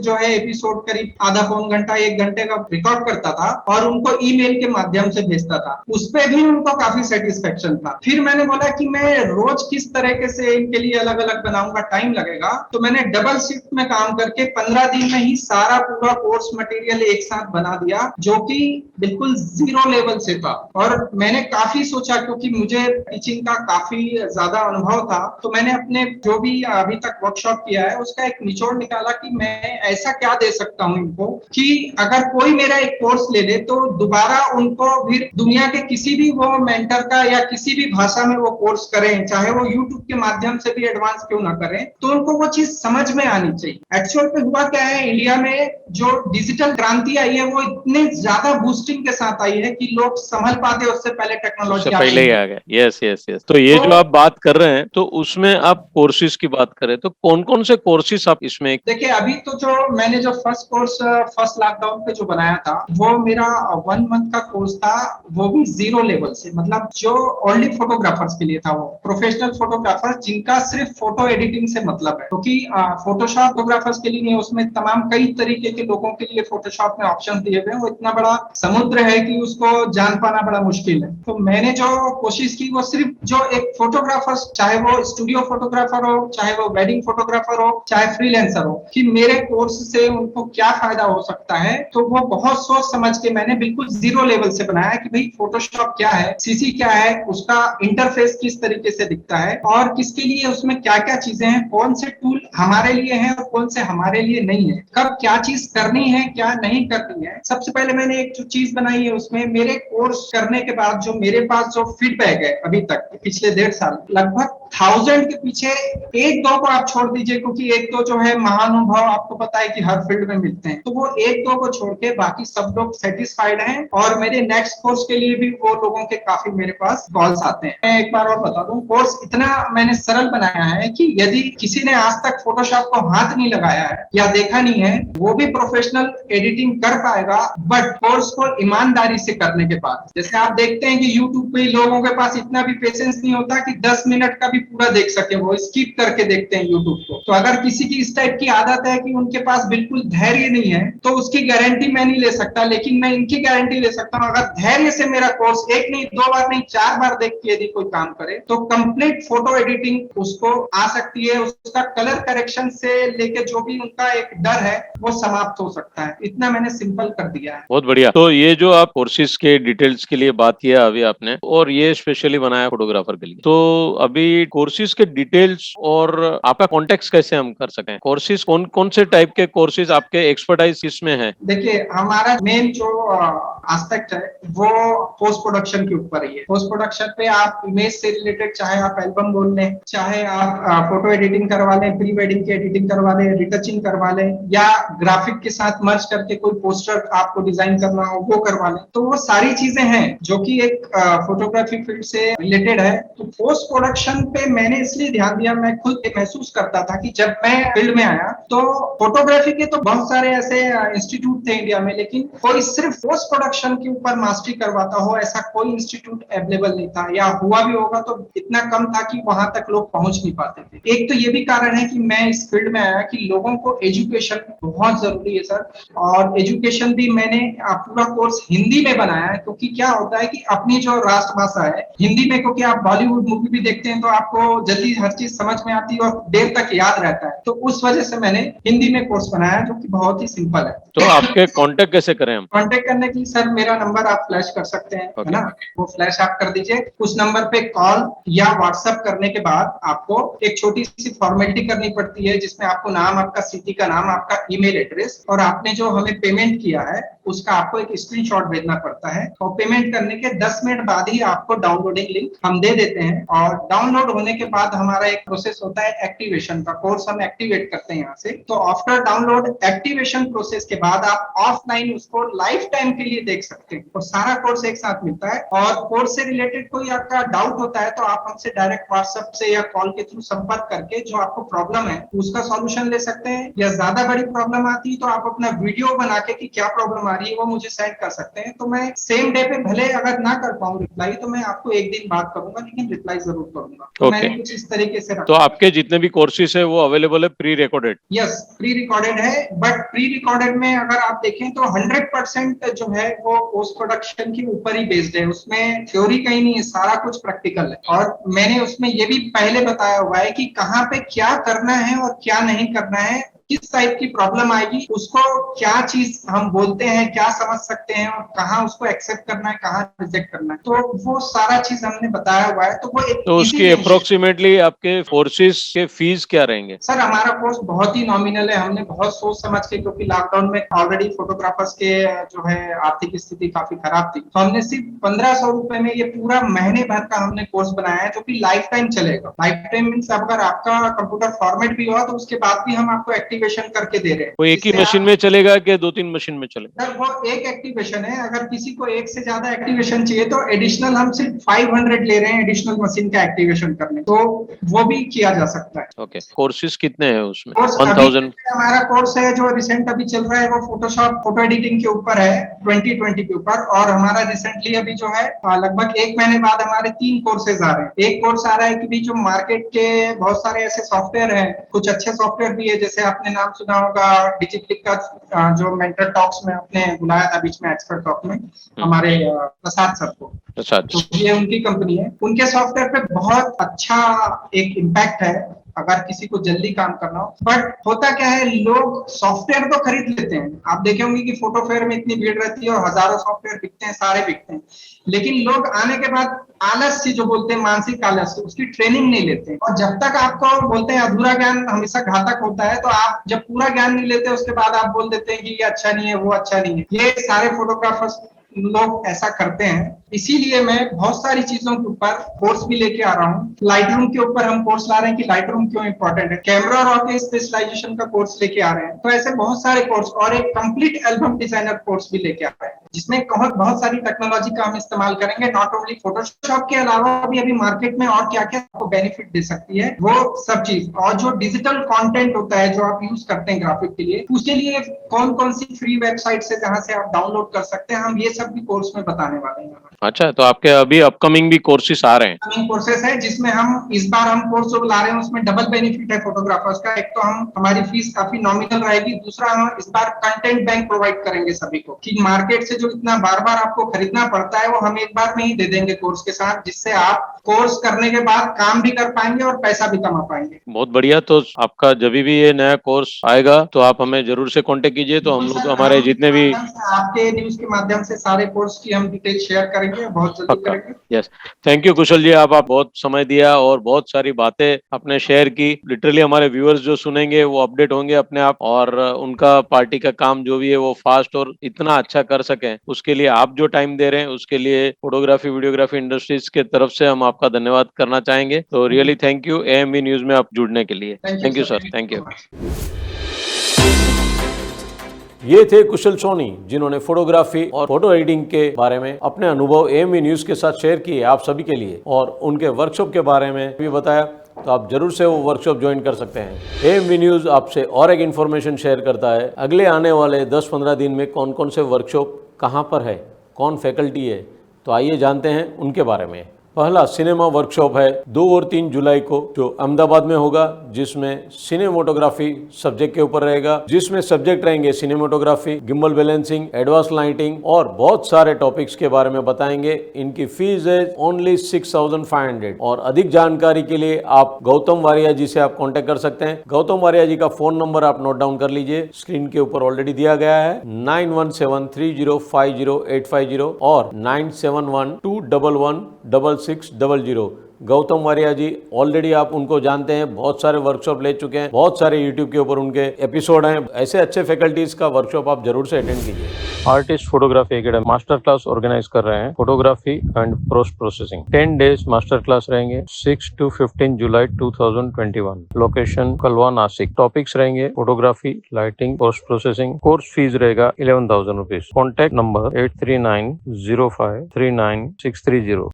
जो है एपिसोड करीब आधा पौन घंटा 1 घंटे का रिकॉर्ड करता था और उनको ईमेल के माध्यम से भेजता था। उस पे भी उनको काफी सेटिस्फेक्शन था। फिर मैंने बोला कि मैं रोज किस तरीके से इनके लिए अलग अलग बनाऊंगा, टाइम लगेगा। तो मैंने डबल शिफ्ट में काम करके 15 दिन में ही सारा पूरा कोर्स मटेरियल एक साथ बना दिया, जो कि बिल्कुल 0 लेवल से था। और मैंने काफी सोचा, क्योंकि मुझे टीचिंग का काफी ज्यादा अनुभव था, तो मैंने अपने जो भी अभी तक वर्कशॉप किया है उसका एक निचोड़ निकाला कि मैं ऐसा क्या दे सकता हूं इनको कि अगर कोई मेरा एक कोर्स ले ले तो दोबारा उनको फिर दुनिया के किसी भी वो मेंटर का या किसी भी भाषा में वो कोर्स करें, चाहे वो यूट्यूब के माध्यम से भी एडवांस क्यों ना करें, तो उनको वो चीज समझ में आनी चाहिए। एक्चुअल पे हुआ क्या है, इंडिया में जो डिजिटल क्रांति आई है वो इतने ज्यादा बूस्टिंग के साथ आई है कि लोग संभल पाते उससे पहले टेक्नोलॉजी पहले ही आ गए। यस। तो ये जो आप बात कर रहे हैं, तो उसमें आप कोर्सेज की बात करें तो कौन कौन से कोर्सेज आप इसमें? देखिए, अभी तो जो मैंने जो फर्स्ट कोर्स फर्स्ट लॉकडाउन पे जो बनाया था वो मेरा 1 मंथ का कोर्स था, वो भी 0 लेवल से, मतलब जो ओनली फोटोग्राफर्स के लिए था, वो प्रोफेशनल फोटोग्राफर्स जिनका सिर्फ फोटो एडिटिंग से मतलब है, क्योंकि फोटोशॉप फोटोग्राफर्स के लिए नहीं, उसमें तमाम कई तरीके के लोगों के लिए फोटोशॉप में ऑप्शन दिए हुए हैं। वो इतना बड़ा समुद्र है कि उसको जान पाना बड़ा मुश्किल है। तो मैंने जो कोशिश की वो सिर्फ जो एक फोटोग्राफर्स, चाहे वो स्टूडियो फोटोग्राफर हो, चाहे वो वेडिंग फोटोग्राफर हो, चाहे फ्रीलांसर हो, कि मेरे कोर्स से उनको क्या फायदा हो सकता है। तो वो बहुत सोच समझ के मैंने बिल्कुल 0 लेवल से बनाया कि भाई फोटोशॉप क्या है, सीसी क्या है, उसका इंटरफेस किस तरीके से दिखता है और किसके लिए उसमें क्या क्या चीजें हैं, कौन से टूल हमारे लिए हैं और कौन से हमारे लिए नहीं है, कब क्या चीज करनी है क्या नहीं करनी है। सबसे पहले मैंने एक जो चीज बनाई है उसमें मेरे कोर्स करने के बाद जो मेरे पास जो फीडबैक है अभी तक पिछले 1.5 साल, लगभग 1000 के पीछे एक दो को आप छोड़ दीजिए, क्योंकि एक दो जो है महानुभाव आपको पता है कि हर फील्ड में मिलते हैं, तो वो एक दो को छोड़ के बाकी सब लोग सेटिस्फाइड हैं। और मेरे नेक्स्ट कोर्स के लिए भी वो लोगों के काफी मेरे पास कॉल्स आते हैं। मैं एक बार और बता दूं, कोर्स इतना मैंने सरल बनाया है कि यदि किसी ने आज तक फोटोशॉप को हाथ नहीं लगाया है या देखा नहीं है, वो भी प्रोफेशनल एडिटिंग कर पाएगा, बट कोर्स को ईमानदारी से करने के बाद। जैसे आप देखते हैं कि यूट्यूब पे लोगों के पास इतना भी पेशेंस नहीं होता कि 10 मिनट का भी पूरा देख सके, वो स्किप करके देखते हैं यूट्यूब को। तो अगर किसी की इस टाइप की आदत है कि उनके पास बिल्कुल धैर्य नहीं है, तो उसकी गारंटी मैं नहीं ले सकता, लेकिन मैं इनकी गारंटी ले सकता हूँ। अगर धैर्य से मेरा कोर्स एक नहीं, दो बार नहीं, 4 बार देख के यदि कोई काम करे, तो कंप्लीट फोटो एडिटिंग उसको आ सकती है। उसका कलर करेक्शन से लेके जो भी उनका एक डर है वो समाप्त हो सकता है। इतना मैंने सिंपल कर दिया है। बहुत बढ़िया। तो ये जो आप कोर्सेज के डिटेल्स के लिए बात किया अभी आपने, और ये स्पेशली बनाया फोटोग्राफर के लिए, तो अभी कोर्सेज के डिटेल्स और आपका कॉन्टेक्ट कैसे हम कर सकें? कोर्सेज कौन कौन से टाइप के कोर्सेज, आपके एक्सपर्टाइज किसमें है? देखिए, हमारा मेन जो एस्पेक्ट है वो पोस्ट प्रोडक्शन के ऊपर ही है। पोस्ट प्रोडक्शन पे आप इमेज से रिलेटेड, चाहे आप एल्बम बोल लें, चाहे आप फोटो एडिटिंग करवा लें, प्री वेडिंग की एडिटिंग करवा लें, रिटचिंग करवा लें, या ग्राफिक के साथ मर्ज करके कोई पोस्टर आपको डिजाइन करना हो वो करवा लें, तो वो सारी चीजें हैं जो कि एक फोटोग्राफी फील्ड से रिलेटेड है। तो पोस्ट प्रोडक्शन पे मैंने इसलिए ध्यान दिया, मैं खुद महसूस करता था कि जब मैं फील्ड में आया तो फोटोग्राफी के तो बहुत सारे ऐसे इंस्टीट्यूट थे इंडिया में, लेकिन कोई सिर्फ पोस्ट प्रोडक्शन के ऊपर मास्टरी करवाता हो ऐसा कोई इंस्टीट्यूट अवेलेबल नहीं था, या हुआ भी होगा तो इतना कम था कि वहां तक लोग पहुंच नहीं पाते थे। एक तो ये भी कारण है कि मैं इस फील्ड में आया कि लोगों को एजुकेशन बहुत जरूरी है सर, और एजुकेशन भी मैंने पूरा कोर्स हिंदी में बनाया है, क्योंकि क्या होता है कि अपनी जो राष्ट्रभाषा है हिंदी में, क्योंकि आप बॉलीवुड मूवी भी देखते हैं तो आपको जल्दी हर चीज समझ में आती है और देर तक याद रहता है, तो उस वजह से मैंने हिंदी में कोर्स बनाया जो कि बहुत ही सिंपल है। तो आपके कांटेक्ट कैसे करें हम? कांटेक्ट करने के लिए सर मेरा नंबर आप फ्लैश कर सकते हैं, है ना, वो फ्लैश आप कर दीजिए। उस नंबर पे कॉल या व्हाट्सएप करने के बाद आपको एक छोटी सी फॉर्मेलिटी करनी पड़ती है, जिसमें आपको नाम, आपका सिटी का नाम, आपका ईमेल एड्रेस, और आपने जो हमें पेमेंट किया है उसका आपको एक स्क्रीनशॉट भेजना पड़ता है। और पेमेंट करने के 10 मिनट बाद ही आपको डाउनलोडिंग लिंक हम दे देते हैं, और डाउनलोड होने के बाद हमारा एक प्रोसेस होता है एक्टिवेशन का। कोर्स हम एक्टिवेट करते हैं यहाँ से। तो आफ्टर डाउनलोड एक्टिवेशन प्रोसेस के बाद आप ऑफलाइन उसको लाइफ टाइम के लिए देख सकते हैं, और सारा कोर्स एक साथ मिलता है। और कोर्स से रिलेटेड कोई आपका डाउट होता है तो आप हमसे डायरेक्ट व्हाट्सएप से या कॉल के थ्रू संपर्क करके जो आपको प्रॉब्लम है उसका सॉल्यूशन ले सकते हैं, या ज्यादा बड़ी प्रॉब्लम आती है तो आप अपना वीडियो बना के कि क्या प्रॉब्लम आ रही है वो मुझे सेंड कर सकते हैं। तो मैं सेम डे पे भले अगर ना कर पाऊँ रिप्लाई, तो मैं आपको एक दिन बाद करूंगा, लेकिन रिप्लाई जरूर करूंगा। तो मैंने कुछ इस तरीके से तो आपके जितने भी कोर्सेज है वो अवेलेबल है pre recorded? Yes, pre recorded है, बट प्री रिकॉर्डेड में अगर आप देखें तो 100% जो है वो पोस्ट प्रोडक्शन के ऊपर ही बेस्ड है। उसमें थ्योरी कहीं नहीं है, सारा कुछ प्रैक्टिकल है। और मैंने उसमें ये भी पहले बताया हुआ है कि कहाँ पे क्या करना है और क्या नहीं करना है, किस टाइप की प्रॉब्लम आएगी, उसको क्या चीज हम बोलते हैं, क्या समझ सकते हैं, और कहाँ उसको एक्सेप्ट करना है, कहाँ रिजेक्ट करना है, तो वो सारा चीज हमने बताया हुआ है। तो वो एक तो उसकी अप्रोक्सीमेटली आपके कोर्सेज के फीस क्या रहेंगे? सर हमारा कोर्स बहुत ही नॉमिनल है। हमने बहुत सोच समझ के, क्योंकि लॉकडाउन में ऑलरेडी फोटोग्राफर्स के जो है आर्थिक स्थिति काफी खराब थी, तो हमने सिर्फ 1500 रुपए में ये पूरा महीने भर का हमने कोर्स बनाया है, जो कि लाइफ टाइम चलेगा। लाइफ टाइम मीन्स अगर आपका कंप्यूटर फॉर्मेट भी हुआ तो उसके बाद भी हम आपको एक्टिवेशन करके दे रहे हैं। वो एक ही मशीन में चलेगा कि 2-3 मशीन में चलेगा? सर वो एक एक्टिवेशन है। अगर किसी को एक से ज्यादा एक्टिवेशन चाहिए तो एडिशनल हम सिर्फ 500 ले रहे हैं एडिशनल मशीन का एक्टिवेशन करने, तो वो भी किया जा सकता है। ओके। कोर्सेज कितने हैं उसमें? 1000 हमारा कोर्स है जो रिसेंट अभी चल रहा है, वो फोटोशॉप फोटो एडिटिंग के ऊपर है, 2020 के ऊपर। और हमारा रिसेंटली अभी जो है लगभग 1 महीने बाद हमारे 3 कोर्सेज आ रहे हैं। एक कोर्स आ रहा है कि भी जो मार्केट के बहुत सारे ऐसे सॉफ्टवेयर हैं, कुछ अच्छे सॉफ्टवेयर भी है, जैसे आपने नाम सुना होगा डिजिक्लिक का, जो मेंटर टॉक्स में आपने बुलाया था बीच में, एक्सपर्ट टॉक में हमारे प्रसाद सर को, तो ये उनकी कंपनी है। उनके सॉफ्टवेयर पे बहुत अच्छा एक इम्पैक्ट है अगर किसी को जल्दी काम करना हो। बट होता क्या है, लोग सॉफ्टवेयर तो खरीद लेते हैं। आप देखे होंगे कि फोटो फेयर में इतनी भीड़ रहती है और हजारों सॉफ्टवेयर बिकते हैं, सारे बिकते हैं, लेकिन लोग आने के बाद आलस से, जो बोलते हैं मानसिक आलस, उसकी ट्रेनिंग नहीं लेते। और जब तक आपको बोलते हैं अधूरा ज्ञान हमेशा घातक होता है, तो आप जब पूरा ज्ञान नहीं लेते उसके बाद आप बोल देते हैं कि ये अच्छा नहीं है, वो अच्छा नहीं है। ये सारे फोटोग्राफर्स लोग ऐसा करते हैं, इसीलिए मैं बहुत सारी चीजों के ऊपर कोर्स भी लेके आ रहा हूँ। लाइट रूम के ऊपर हम कोर्स ला रहे हैं कि लाइट रूम क्यों इंपॉर्टेंट है, कैमरा रॉ के स्पेशलाइजेशन का कोर्स लेके आ रहे हैं। तो ऐसे बहुत सारे कोर्स और एक कंप्लीट एल्बम डिजाइनर कोर्स भी लेके आ रहे हैं, जिसमें बहुत सारी टेक्नोलॉजी का हम इस्तेमाल करेंगे। नॉट ओनली फोटोशॉप के अलावा भी अभी मार्केट में और क्या क्या आपको बेनिफिट दे सकती है वो सब चीज, और जो डिजिटल कंटेंट होता है जो आप यूज करते हैं ग्राफिक के लिए, उसके लिए कौन कौन सी फ्री वेबसाइट है जहां से आप डाउनलोड कर सकते हैं, हम ये सब भी कोर्स में बताने वाले हैं। अच्छा, तो आपके अभी अपकमिंग भी कोर्सेस आ रहे हैं? अपकमिंग कोर्सेस है जिसमें हम इस बार हम कोर्स जो ला रहे हैं उसमें डबल बेनिफिट है फोटोग्राफर्स का। एक तो हम हमारी फीस काफी नॉमिनल रहेगी, दूसरा हम इस बार कंटेंट बैंक प्रोवाइड करेंगे सभी को, कि मार्केट से जो इतना बार बार आपको खरीदना पड़ता है वो हम एक बार में ही दे देंगे कोर्स के साथ, जिससे आप कोर्स करने के बाद काम भी कर पाएंगे और पैसा भी कमा पाएंगे। बहुत बढ़िया। तो आपका जब भी ये नया कोर्स आएगा तो आप हमें जरूर से कांटेक्ट कीजिए, तो हम लोग हमारे जितने भी आपके न्यूज के माध्यम से सारे कोर्स की हम डिटेल शेयर करेंगे, बहुत जल्दी करेंगे। यस, थैंक यू कुशल जी, आप बहुत समय दिया और बहुत सारी बातें आपने शेयर की। लिटरली हमारे व्यूअर्स जो सुनेंगे वो अपडेट होंगे अपने आप, और उनका पार्टी का काम जो भी है वो फास्ट और इतना अच्छा कर सकें, उसके लिए आप जो टाइम दे रहे हैं उसके लिए फोटोग्राफी वीडियोग्राफी इंडस्ट्रीज के तरफ से हम आपका धन्यवाद करना चाहेंगे। तो really thank you AMV news में आप जुड़ने के लिए। Thank you sir, thank you. ये थे कुशल सोनी, जिन्होंने फोटोग्राफी और फोटो एडिटिंग के बारे में अपने अनुभव एएमवी न्यूज के साथ शेयर किए आप सभी के लिए, और उनके वर्कशॉप के बारे में भी बताया। तो आप जरूर से वो वर्कशॉप ज्वाइन कर सकते हैं। एएमवी न्यूज आपसे और एक इन्फॉर्मेशन शेयर करता है, अगले आने वाले 10-15 दिन में कौन कौन से वर्कशॉप कहाँ पर है, कौन फैकल्टी है। तो आइए जानते हैं उनके बारे में। पहला सिनेमा वर्कशॉप है 2 और 3 जुलाई को, जो अहमदाबाद में होगा, जिसमें सिनेमोटोग्राफी सब्जेक्ट के ऊपर रहेगा, जिसमें सब्जेक्ट रहेंगे cinematography, gimbal balancing, advance lighting और बहुत सारे टॉपिक्स के बारे में बताएंगे। इनकी फीस है ओनली 6500, और अधिक जानकारी के लिए आप गौतम वारिया जी से आप कॉन्टेक्ट कर सकते हैं। गौतम वारिया जी का फोन नंबर आप नोट डाउन कर लीजिए, स्क्रीन के ऊपर ऑलरेडी दिया गया है, 9173050850 और 9712116600। गौतम वारिया जी ऑलरेडी आप उनको जानते हैं, बहुत सारे वर्कशॉप ले चुके हैं, बहुत सारे यूट्यूब के ऊपर उनके एपिसोड हैं। ऐसे अच्छे फैकल्टीज का वर्कशॉप आप जरूर से अटेंड कीजिए। Artist photography academy master class organise कर रहे हैं, photography and post processing. 10 days master class रहेंगे 6 to 15 July 2021। Location Kalwa Nashik. Topics रहेंगे photography, lighting, post processing. Course fees रहेगा 11,000 रुपीज। Contact number 8390539630।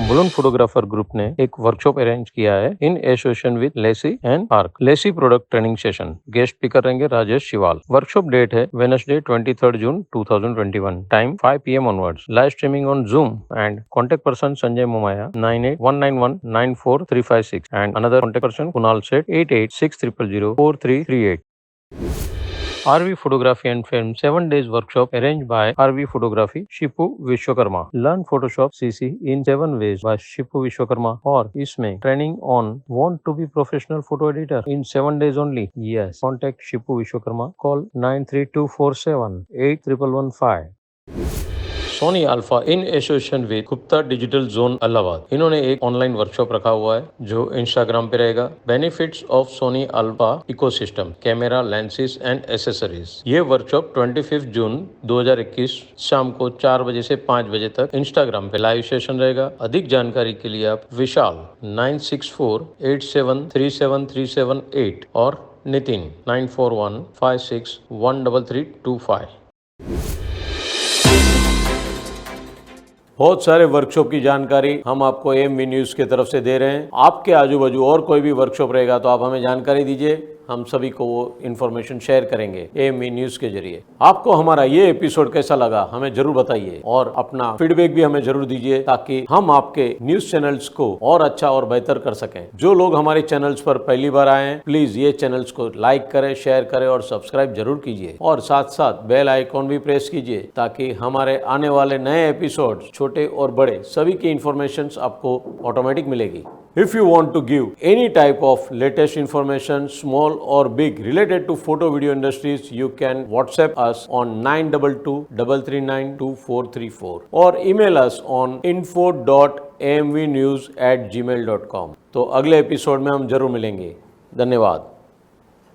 बुलून फोटोग्राफर ग्रुप ने एक वर्कशॉप अरेंज किया है in association with Lacie and Arc. Lacie product training session. Guest speaker रहेंगे Rajesh Shival. Workshop date है Wednesday 23 June 2021। Time 5 PM onwards. Live streaming on Zoom and contact person Sanjay Momaya 9819194356 and another contact person Kunal Seth 8860004338। RV Photography and Film 7 days workshop arranged by RV Photography Shipu Vishwakarma. Learn Photoshop CC in 7 ways by Shipu Vishwakarma. और इसमें training on want to be professional photo editor in 7 days only. Yes. Contact Shipu Vishwakarma. Call 9324781115. Sony Alpha in association with Gupta digital zone Allahabad. इन्होंने एक online workshop रखा हुआ है जो Instagram पे रहेगा। Benefits of Soni alpha ecosystem, camera, lenses and accessories. ये workshop 25 जून 2021 शाम को 4 बजे से 5 बजे तक इंस्टाग्राम पे लाइव सेशन रहेगा। अधिक जानकारी के लिए आप विशाल 9648737378 और नितिन 9415613325। बहुत सारे वर्कशॉप की जानकारी हम आपको एएमवी न्यूज के तरफ से दे रहे हैं। आपके आजू बाजू और कोई भी वर्कशॉप रहेगा तो आप हमें जानकारी दीजिए, हम सभी को वो इन्फॉर्मेशन शेयर करेंगे एएमवी न्यूज के जरिए। आपको हमारा ये एपिसोड कैसा लगा हमें जरूर बताइए, और अपना फीडबैक भी हमें जरूर दीजिए, ताकि हम आपके न्यूज चैनल्स को और अच्छा और बेहतर कर सकें। जो लोग हमारे चैनल्स पर पहली बार आए हैं, प्लीज ये चैनल्स को लाइक करें, शेयर करें और सब्सक्राइब जरूर कीजिए, और साथ साथ बेल आइकॉन भी प्रेस कीजिए, ताकि हमारे आने वाले नए एपिसोड छोटे और बड़े सभी की इंफॉर्मेशन आपको ऑटोमेटिक मिलेगी। If you want to give any type of latest information, small or big, related to photo video industries, you can WhatsApp us on 9223392434 or email us on info.amvnews@gmail.com। तो अगले episode में हम जरूर मिलेंगे। धन्यवाद।